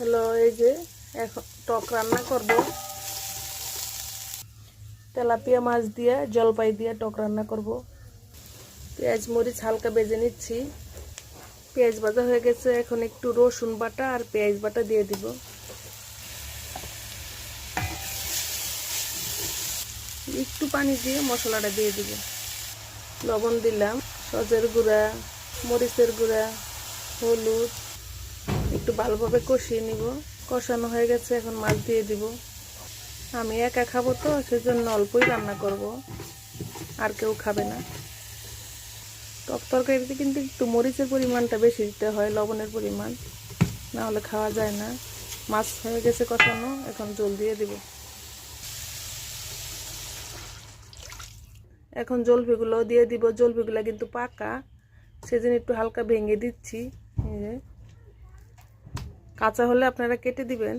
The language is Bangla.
হলো এই যে এখন টক রান্না করব। তেলাপিয়া মাছ দিয়ে জলপাই দিয়ে টক রান্না করব। পেঁয়াজ মরিচ হালকা ভেজে নিচ্ছি। পেঁয়াজ ভাজা হয়ে গেছে, এখন একটু রসুন বাটা আর পেঁয়াজ বাটা দিয়ে দিব। একটু পানি দিয়ে মশলাটা দিয়ে দিব। লবণ দিলাম, সজের গুঁড়া, মরিচের গুঁড়া, হলুদ, একটু ভালোভাবে কষিয়ে নিব। কষানো হয়ে গেছে, এখন মাছ দিয়ে দিব। আমি একা খাবো তো, সেজন্য অল্পই রান্না করব, আর কেউ খাবে না। টক তরকারিতে কিন্তু একটু মরিচের পরিমাণটা বেশি দিতে হয়, লবণের পরিমাণ, না হলে খাওয়া যায় না। মাছ হয়ে গেছে কষানো, এখন জল দিয়ে দিব। এখন জলপিগুলো দিয়ে দিব। জলপিগুলো কিন্তু পাকা, সেজন্য একটু হালকা ভেঙে দিচ্ছি। কাঁচা হলে আপনারা কেটে দিবেন।